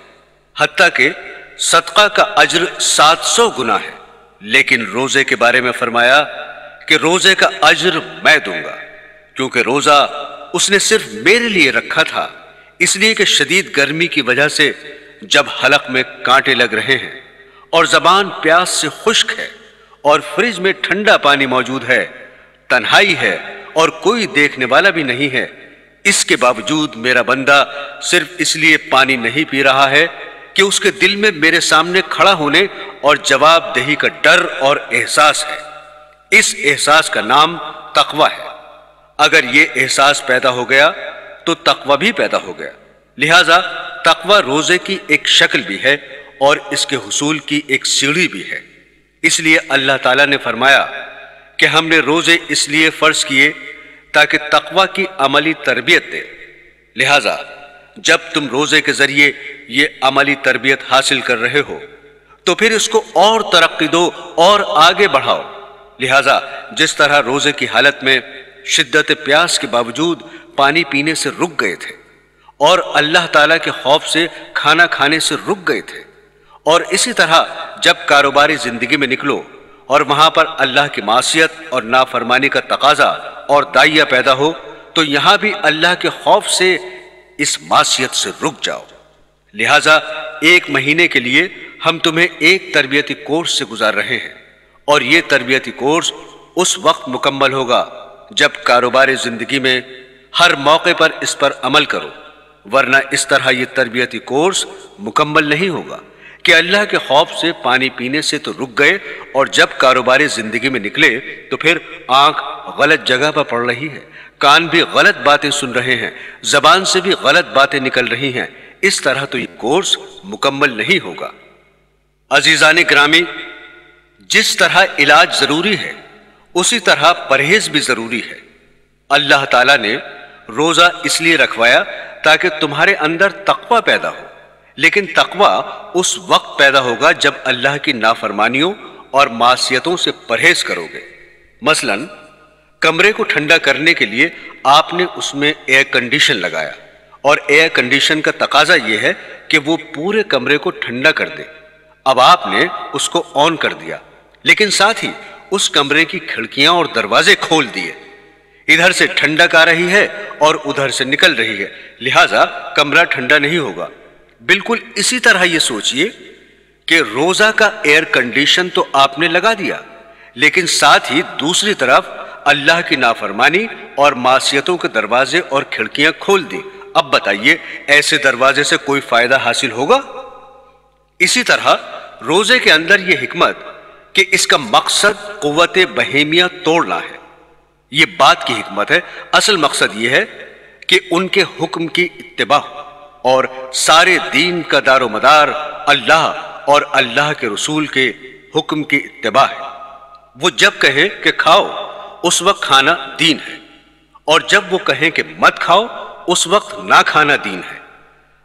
حتیٰ کہ صدقہ کا اجر 700 گنا ہے۔ لیکن روزے کے بارے میں فرمایا کہ روزے کا اجر میں دوں گا، کیونکہ روزہ اس نے صرف میرے لیے رکھا تھا، اس لیے کہ شدید گرمی کی وجہ سے جب حلق میں کانٹے لگ رہے ہیں اور زبان پیاس سے خشک ہے اور فریج میں ٹھنڈا پانی موجود ہے، تنہائی ہے اور کوئی دیکھنے والا بھی نہیں ہے، اس کے باوجود میرا بندہ صرف اس لیے پانی نہیں پی رہا ہے کہ اس کے دل میں میرے سامنے کھڑا ہونے اور جواب دہی کا ڈر اور احساس ہے۔ اس احساس کا نام تقوی ہے۔ اگر یہ احساس پیدا ہو گیا تو تقوی بھی پیدا ہو گیا۔ لہذا تقوی روزے کی ایک شکل بھی ہے اور اس کے حصول کی ایک سیڑھی بھی ہے۔ اس لیے اللہ تعالیٰ نے فرمایا کہ ہم نے روزے اس لیے فرض کیے تاکہ تقوی کی عملی تربیت دے۔ لہذا جب تم روزے کے ذریعے یہ عملی تربیت حاصل کر رہے ہو تو پھر اس کو اور ترقی دو اور آگے بڑھاؤ۔ لہذا جس طرح روزے کی حالت میں شدت پیاس کے باوجود پانی پینے سے رک گئے تھے اور اللہ تعالیٰ کے خوف سے کھانا کھانے سے رک گئے تھے، اور اسی طرح جب کاروباری زندگی میں نکلو اور وہاں پر اللہ کی معصیت اور نافرمانی کا تقاضا اور داعیہ پیدا ہو تو یہاں بھی اللہ کے خوف سے اس معصیت سے رک جاؤ۔ لہٰذا ایک مہینے کے لیے ہم تمہیں ایک تربیتی کورس سے گزار رہے ہیں، اور یہ تربیتی کورس اس وقت مکمل ہوگا جب کاروباری زندگی میں ہر موقع پر اس پر عمل کرو، ورنہ اس طرح یہ تربیتی کورس مکمل نہیں ہوگا کہ اللہ کے خوف سے پانی پینے سے تو رک گئے اور جب کاروباری زندگی میں نکلے تو پھر آنکھ غلط جگہ پر پڑ رہی ہے، کان بھی غلط باتیں سن رہے ہیں، زبان سے بھی غلط باتیں نکل رہی ہیں۔ اس طرح تو یہ کورس مکمل نہیں ہوگا۔ عزیزان گرامی، جس طرح علاج ضروری ہے اسی طرح پرہیز بھی ضروری ہے۔ اللہ تعالیٰ نے روزہ اس لیے رکھوایا تاکہ تمہارے اندر تقوی پیدا ہو، لیکن تقوی اس وقت پیدا ہوگا جب اللہ کی نافرمانیوں اور معصیتوں سے پرہیز کرو گے۔ مثلا کمرے کو ٹھنڈا کرنے کے لیے آپ نے اس میں ایئر کنڈیشن لگایا، اور ایئر کنڈیشن کا تقاضا یہ ہے کہ وہ پورے کمرے کو ٹھنڈا کر دے۔ اب آپ نے اس کو آن کر دیا، لیکن ساتھ ہی اس کمرے کی کھڑکیاں اور دروازے کھول دیے۔ ادھر سے ٹھنڈک آ رہی ہے اور ادھر سے نکل رہی ہے، لہٰذا کمرہ ٹھنڈا نہیں ہوگا۔ بالکل اسی طرح یہ سوچئے کہ روزہ کا ایئر کنڈیشن تو آپ نے لگا دیا، لیکن ساتھ ہی دوسری طرف اللہ کی نافرمانی اور معصیتوں کے دروازے اور کھڑکیاں کھول دی۔ اب بتائیے ایسے دروازے سے کوئی فائدہ حاصل ہوگا؟ اسی طرح روزے کے اندر یہ حکمت کہ اس کا مقصد قوت بہیمیہ توڑنا ہے، یہ بات کی حکمت ہے۔ اصل مقصد یہ ہے کہ ان کے حکم کی اتباع ہو، اور سارے دین کا دار و مدار اللہ اور اللہ کے رسول کے حکم کی اتباع ہے۔ وہ جب کہیں کہ کھاؤ اس وقت کھانا دین ہے، اور جب وہ کہیں کہ مت کھاؤ اس وقت نہ کھانا دین ہے۔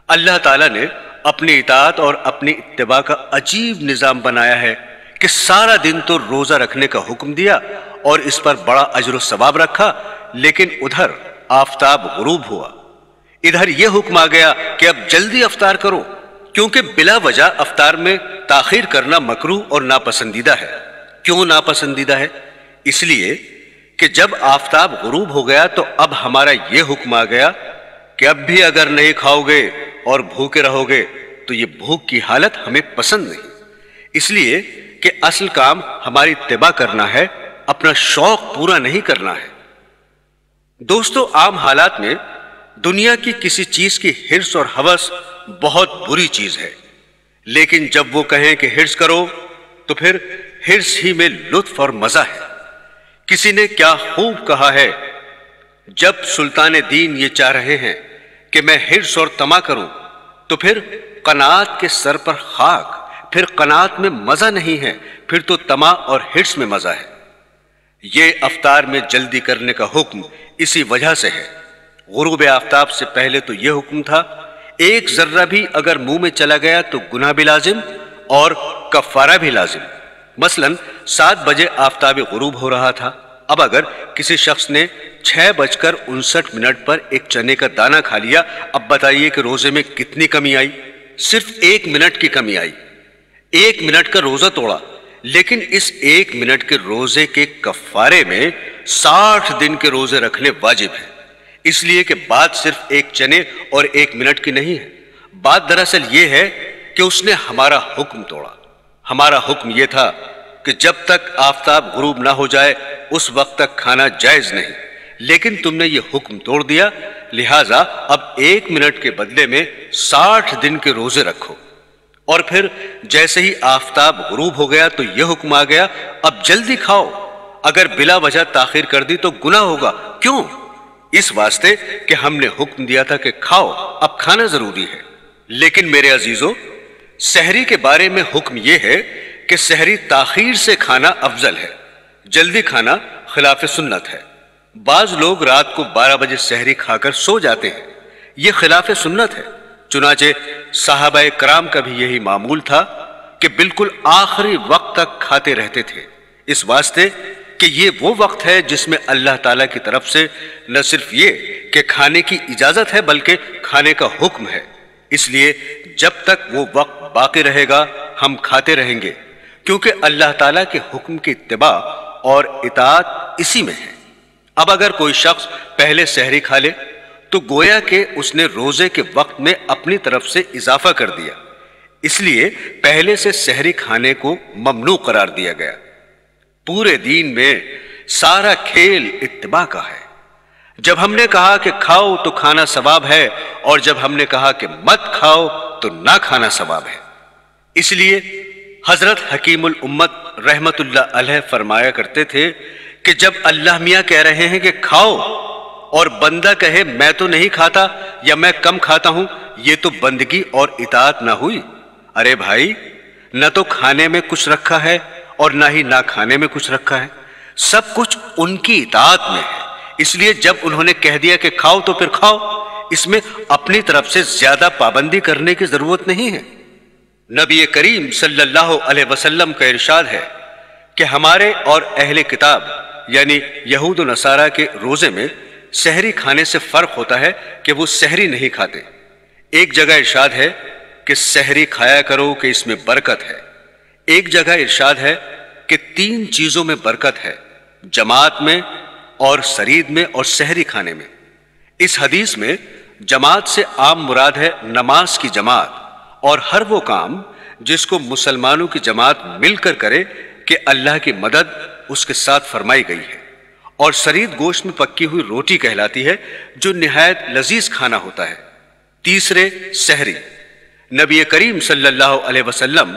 اللہ تعالیٰ نے اپنی اطاعت اور اپنی اتباع کا عجیب نظام بنایا ہے کہ سارا دن تو روزہ رکھنے کا حکم دیا اور اس پر بڑا اجر و ثواب رکھا، لیکن ادھر آفتاب غروب ہوا، ادھر یہ حکم آ گیا کہ اب جلدی افطار کرو، کیونکہ بلا وجہ افطار میں تاخیر کرنا مکروہ اور ناپسندیدہ ہے۔ کیوں ناپسندیدہ ہے؟ اس لیے کہ جب آفتاب غروب ہو گیا تو اب ہمارا یہ حکم آ گیا کہ اب بھی اگر نہیں کھاؤ گے اور بھوکے رہو گے تو یہ بھوک کی حالت ہمیں پسند نہیں۔ اس لیے کہ اصل کام ہماری اتباع کرنا ہے، اپنا شوق پورا نہیں کرنا ہے۔ دوستو، عام حالات میں دنیا کی کسی چیز کی حرص اور ہوس بہت بری چیز ہے، لیکن جب وہ کہیں کہ حرص کرو تو پھر حرص ہی میں لطف اور مزہ ہے۔ کسی نے کیا خوب کہا ہے، جب سلطان دین یہ چاہ رہے ہیں کہ میں حرص اور طمع کروں تو پھر قناعت کے سر پر خاک، پھر قناعت میں مزہ نہیں ہے، پھر تو طمع اور حرص میں مزہ ہے۔ یہ افطار میں جلدی کرنے کا حکم اسی وجہ سے ہے۔ غروب آفتاب سے پہلے تو یہ حکم تھا، ایک ذرہ بھی اگر منہ میں چلا گیا تو گناہ بھی لازم اور کفارہ بھی لازم۔ مثلا 7 بجے آفتاب غروب ہو رہا تھا، اب اگر کسی شخص نے 6:59 پر ایک چنے کا دانہ کھا لیا، اب بتائیے کہ روزے میں کتنی کمی آئی؟ صرف 1 منٹ کی کمی آئی، 1 منٹ کا روزہ توڑا، لیکن اس 1 منٹ کے روزے کے کفارے میں 60 دن کے روزے رکھنے واجب ہیں۔ اس لیے کہ بات صرف ایک چنے اور 1 منٹ کی نہیں ہے، بات دراصل یہ ہے کہ اس نے ہمارا حکم توڑا۔ ہمارا حکم یہ تھا کہ جب تک آفتاب غروب نہ ہو جائے اس وقت تک کھانا جائز نہیں، لیکن تم نے یہ حکم توڑ دیا، لہٰذا اب 1 منٹ کے بدلے میں 60 دن کے روزے رکھو۔ اور پھر جیسے ہی آفتاب غروب ہو گیا تو یہ حکم آ گیا، اب جلدی کھاؤ، اگر بلا وجہ تاخیر کر دی تو گناہ ہوگا۔ کیوں؟ اس واسطے کہ ہم نے حکم دیا تھا کہ کھاؤ، اب کھانا ضروری ہے۔ لیکن میرے عزیزو، سحری کے بارے میں حکم یہ ہے کہ سحری تاخیر سے کھانا افضل ہے، جلدی کھانا خلاف سنت ہے۔ بعض لوگ رات کو 12 بجے سحری کھا کر سو جاتے ہیں، یہ خلاف سنت ہے۔ چنانچہ صحابہ کرام کا بھی یہی معمول تھا کہ بالکل آخری وقت تک کھاتے رہتے تھے، اس واسطے کہ یہ وہ وقت ہے جس میں اللہ تعالیٰ کی طرف سے نہ صرف یہ کہ کھانے کی اجازت ہے بلکہ کھانے کا حکم ہے۔ اس لیے جب تک وہ وقت باقی رہے گا ہم کھاتے رہیں گے، کیونکہ اللہ تعالیٰ کے حکم کی اتباع اور اطاعت اسی میں ہے۔ اب اگر کوئی شخص پہلے سحری کھا لے تو گویا کہ اس نے روزے کے وقت میں اپنی طرف سے اضافہ کر دیا، اس لیے پہلے سے سحری کھانے کو ممنوع قرار دیا گیا۔ پورے دین میں سارا کھیل اتباع کا ہے۔ جب ہم نے کہا کہ کھاؤ تو کھانا ثواب ہے، اور جب ہم نے کہا کہ مت کھاؤ تو نہ کھانا ثواب ہے۔ اس لیے حضرت حکیم الامت رحمت اللہ علیہ فرمایا کرتے تھے کہ جب اللہ میاں کہہ رہے ہیں کہ کھاؤ اور بندہ کہے میں تو نہیں کھاتا یا میں کم کھاتا ہوں، یہ تو بندگی اور اطاعت نہ ہوئی۔ ارے بھائی، نہ تو کھانے میں کچھ رکھا ہے اور نہ ہی نہ کھانے میں کچھ رکھا ہے، سب کچھ ان کی اطاعت میں ہے۔ اس لیے جب انہوں نے کہہ دیا کہ کھاؤ تو پھر کھاؤ، اس میں اپنی طرف سے زیادہ پابندی کرنے کی ضرورت نہیں ہے۔ نبی کریم صلی اللہ علیہ وسلم کا ارشاد ہے کہ ہمارے اور اہل کتاب یعنی یہود و نصارہ کے روزے میں سحری کھانے سے فرق ہوتا ہے کہ وہ سحری نہیں کھاتے۔ ایک جگہ ارشاد ہے کہ سحری کھایا کرو کہ اس میں برکت ہے، ایک جگہ ارشاد ہے کہ 3 چیزوں میں برکت ہے، جماعت میں اور سرید میں اور سحری کھانے میں۔ اس حدیث میں جماعت سے عام مراد ہے نماز کی جماعت اور ہر وہ کام جس کو مسلمانوں کی جماعت مل کر کرے کہ اللہ کی مدد اس کے ساتھ فرمائی گئی ہے۔ اور سرید گوشت میں پکی ہوئی روٹی کہلاتی ہے جو نہایت لذیذ کھانا ہوتا ہے۔ تیسرے، سحری۔ نبی کریم صلی اللہ علیہ وسلم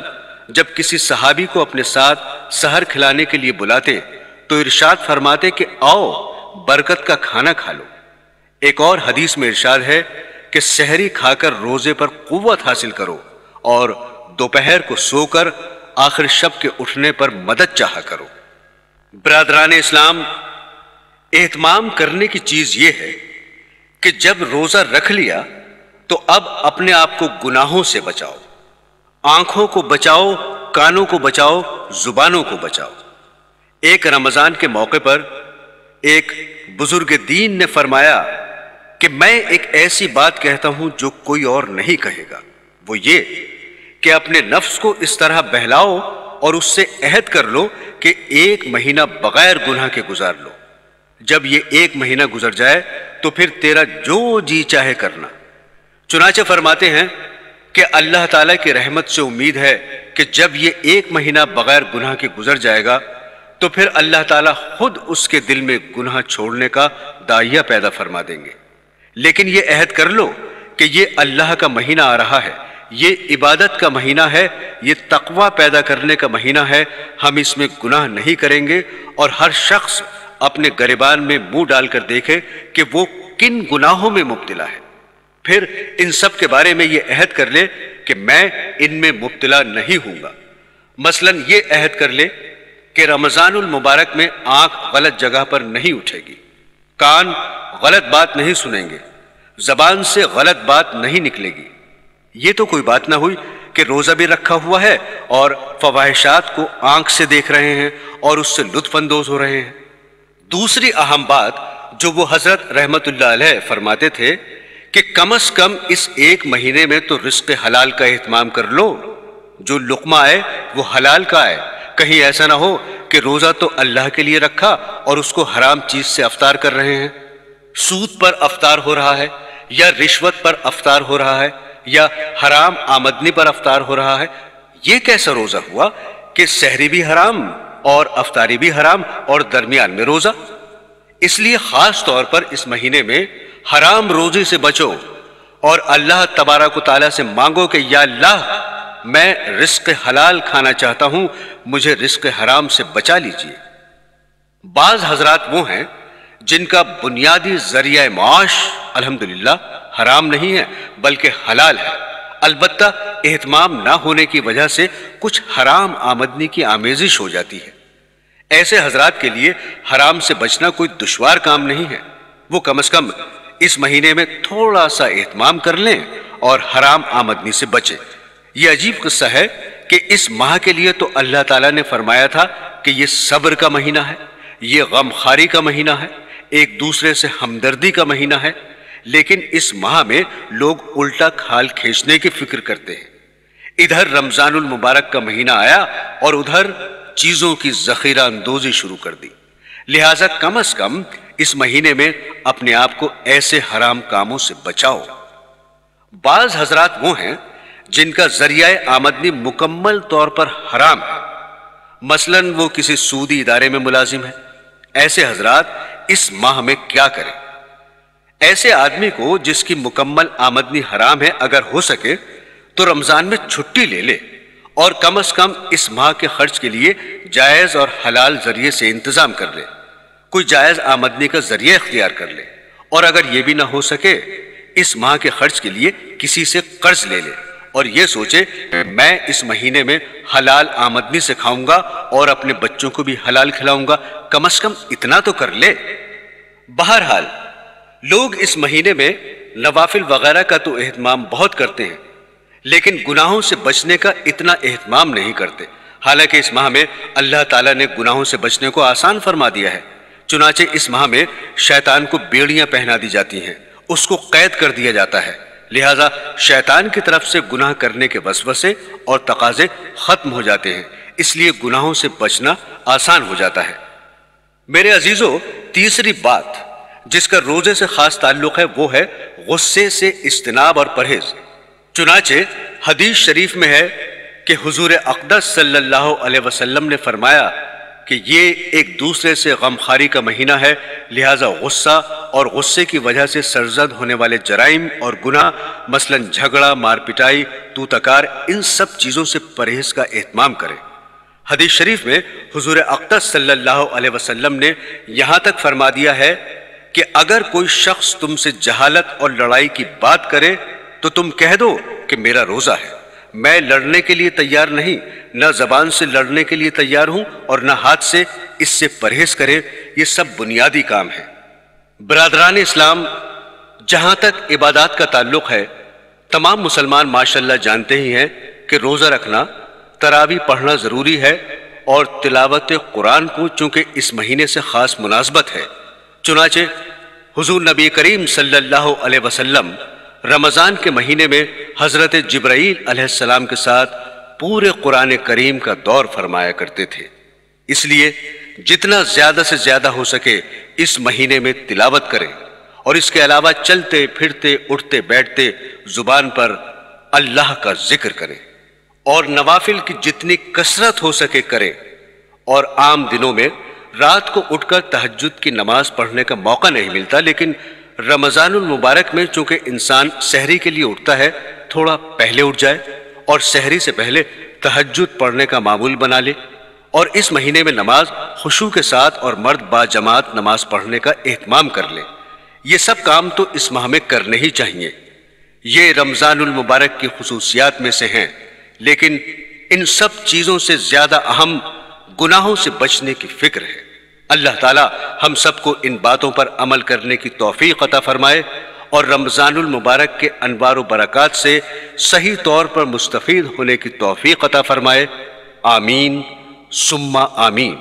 جب کسی صحابی کو اپنے ساتھ سحر کھلانے کے لیے بلاتے تو ارشاد فرماتے کہ آؤ برکت کا کھانا کھا لو۔ ایک اور حدیث میں ارشاد ہے کہ سحری کھا کر روزے پر قوت حاصل کرو اور دوپہر کو سو کر آخر شب کے اٹھنے پر مدد چاہا کرو۔ برادران اسلام، اہتمام کرنے کی چیز یہ ہے کہ جب روزہ رکھ لیا تو اب اپنے آپ کو گناہوں سے بچاؤ، آنکھوں کو بچاؤ، کانوں کو بچاؤ، زبانوں کو بچاؤ۔ ایک رمضان کے موقع پر ایک بزرگ دین نے فرمایا کہ میں ایک ایسی بات کہتا ہوں جو کوئی اور نہیں کہے گا، وہ یہ کہ اپنے نفس کو اس طرح بہلاؤ اور اس سے عہد کر لو کہ 1 مہینہ بغیر گناہ کے گزار لو۔ جب یہ 1 مہینہ گزر جائے تو پھر تیرا جو جی چاہے کرنا۔ چنانچہ فرماتے ہیں کہ اللہ تعالیٰ کی رحمت سے امید ہے کہ جب یہ 1 مہینہ بغیر گناہ کے گزر جائے گا تو پھر اللہ تعالیٰ خود اس کے دل میں گناہ چھوڑنے کا داعیہ پیدا فرما دیں گے۔ لیکن یہ عہد کر لو کہ یہ اللہ کا مہینہ آ رہا ہے، یہ عبادت کا مہینہ ہے، یہ تقوی پیدا کرنے کا مہینہ ہے، ہم اس میں گناہ نہیں کریں گے، اور ہر شخص اپنے گریبان میں منہ ڈال کر دیکھے کہ وہ کن گناہوں میں مبتلا ہے، پھر ان سب کے بارے میں یہ عہد کر لے کہ میں ان میں مبتلا نہیں ہوں گا۔ مثلا یہ عہد کر لے کہ رمضان المبارک میں آنکھ غلط جگہ پر نہیں اٹھے گی، کان غلط بات نہیں سنیں گے، زبان سے غلط بات نہیں نکلے گی۔ یہ تو کوئی بات نہ ہوئی کہ روزہ بھی رکھا ہوا ہے اور فواحشات کو آنکھ سے دیکھ رہے ہیں اور اس سے لطف اندوز ہو رہے ہیں۔ دوسری اہم بات جو وہ حضرت رحمت اللہ علیہ فرماتے تھے کہ کم از کم اس 1 مہینے میں تو رزق حلال کا اہتمام کر لو، جو لقمہ آئے وہ حلال کا آئے، کہیں ایسا نہ ہو کہ روزہ تو اللہ کے لیے رکھا اور اس کو حرام چیز سے افطار کر رہے ہیں، سود پر افطار ہو رہا ہے یا رشوت پر افطار ہو رہا ہے یا حرام آمدنی پر افطار ہو رہا ہے۔ یہ کیسا روزہ ہوا کہ سحری بھی حرام اور افطاری بھی حرام اور درمیان میں روزہ؟ اس لیے خاص طور پر اس مہینے میں حرام روزی سے بچو اور اللہ تبارک و تعالیٰ سے مانگو کہ یا اللہ میں رزق حلال کھانا چاہتا ہوں، مجھے رزق حرام سے بچا لیجیے۔ بعض حضرات وہ ہیں جن کا بنیادی ذریعہ معاش الحمدللہ حرام نہیں ہے بلکہ حلال ہے، البتہ اہتمام نہ ہونے کی وجہ سے کچھ حرام آمدنی کی آمیزش ہو جاتی ہے۔ ایسے حضرات کے لیے حرام سے بچنا کوئی دشوار کام نہیں ہے، وہ کم از کم اس مہینے میں تھوڑا سا اہتمام کر لیں اور حرام آمدنی سے بچیں۔ یہ عجیب قصہ ہے کہ اس ماہ کے لیے تو اللہ تعالیٰ نے فرمایا تھا کہ یہ صبر کا مہینہ ہے، یہ غم خواری کا مہینہ ہے، ایک دوسرے سے ہمدردی کا مہینہ ہے، لیکن اس ماہ میں لوگ الٹا کھال کھینچنے کی فکر کرتے ہیں۔ ادھر رمضان المبارک کا مہینہ آیا اور ادھر چیزوں کی ذخیرہ اندوزی شروع کر دی، لہٰذا کم از کم اس مہینے میں اپنے آپ کو ایسے حرام کاموں سے بچاؤ۔ بعض حضرات وہ ہیں جن کا ذریعہ آمدنی مکمل طور پر حرام ہے، مثلاً وہ کسی سودی ادارے میں ملازم ہے۔ ایسے حضرات اس ماہ میں کیا کریں؟ ایسے آدمی کو جس کی مکمل آمدنی حرام ہے اگر ہو سکے تو رمضان میں چھٹی لے لے اور کم از کم اس ماہ کے خرچ کے لیے جائز اور حلال ذریعے سے انتظام کر لے، کوئی جائز آمدنی کا ذریعہ اختیار کر لے، اور اگر یہ بھی نہ ہو سکے اس ماہ کے خرچ کے لیے کسی سے قرض لے لے اور یہ سوچے کہ میں اس مہینے میں حلال آمدنی سے کھاؤں گا اور اپنے بچوں کو بھی حلال کھلاؤں گا، کم از کم اتنا تو کر لے۔ بہرحال لوگ اس مہینے میں نوافل وغیرہ کا تو اہتمام بہت کرتے ہیں، لیکن گناہوں سے بچنے کا اتنا اہتمام نہیں کرتے، حالانکہ اس ماہ میں اللہ تعالیٰ نے گناہوں سے بچنے کو آسان فرما دیا ہے۔ چنانچہ اس ماہ میں شیطان کو بیڑیاں پہنا دی جاتی ہیں، اس کو قید کر دیا جاتا ہے، لہٰذا شیطان کی طرف سے گناہ کرنے کے وسوسے اور تقاضے ختم ہو جاتے ہیں، اس لیے گناہوں سے بچنا آسان ہو جاتا ہے۔ میرے عزیزو، تیسری بات جس کا روزے سے خاص تعلق ہے وہ ہے غصے سے اجتناب اور پرہیز۔ چنانچہ حدیث شریف میں ہے کہ حضور اقدس صلی اللہ علیہ وسلم نے فرمایا کہ یہ ایک دوسرے سے غمخواری کا مہینہ ہے، لہٰذا غصہ اور غصے کی وجہ سے سرزد ہونے والے جرائم اور گناہ مثلاً جھگڑا، مار پٹائی، تو تکار، ان سب چیزوں سے پرہیز کا اہتمام کریں۔ حدیث شریف میں حضور اقدس صلی اللہ علیہ وسلم نے یہاں تک فرما دیا ہے کہ اگر کوئی شخص تم سے جہالت اور لڑائی کی بات کرے تو تم کہہ دو کہ میرا روزہ ہے، میں لڑنے کے لیے تیار نہیں، نہ زبان سے لڑنے کے لیے تیار ہوں اور نہ ہاتھ سے، اس سے پرہیز کرے۔ یہ سب بنیادی کام ہے۔ برادران اسلام، جہاں تک عبادات کا تعلق ہے، تمام مسلمان ماشاءاللہ جانتے ہی ہیں کہ روزہ رکھنا، تراویح پڑھنا ضروری ہے، اور تلاوت قرآن کو چونکہ اس مہینے سے خاص مناسبت ہے، چنانچہ حضور نبی کریم صلی اللہ علیہ وسلم رمضان کے مہینے میں حضرت جبرائیل علیہ السلام کے ساتھ پورے قرآن کریم کا دور فرمایا کرتے تھے۔ اس لیے جتنا زیادہ سے زیادہ ہو سکے اس مہینے میں تلاوت کریں، اور اس کے علاوہ چلتے پھرتے اٹھتے بیٹھتے زبان پر اللہ کا ذکر کریں، اور نوافل کی جتنی کثرت ہو سکے کریں، اور عام دنوں میں رات کو اٹھ کر تہجد کی نماز پڑھنے کا موقع نہیں ملتا، لیکن رمضان المبارک میں چونکہ انسان سحری کے لیے اٹھتا ہے، تھوڑا پہلے اٹھ جائے اور سحری سے پہلے تہجد پڑھنے کا معمول بنا لے، اور اس مہینے میں نماز خشوع کے ساتھ اور مرد با جماعت نماز پڑھنے کا اہتمام کر لے۔ یہ سب کام تو اس ماہ میں کرنے ہی چاہیے، یہ رمضان المبارک کی خصوصیات میں سے ہیں، لیکن ان سب چیزوں سے زیادہ اہم گناہوں سے بچنے کی فکر ہے۔ اللہ تعالی ہم سب کو ان باتوں پر عمل کرنے کی توفیق عطا فرمائے اور رمضان المبارک کے انوار و برکات سے صحیح طور پر مستفید ہونے کی توفیق عطا فرمائے۔ آمین ثم آمین۔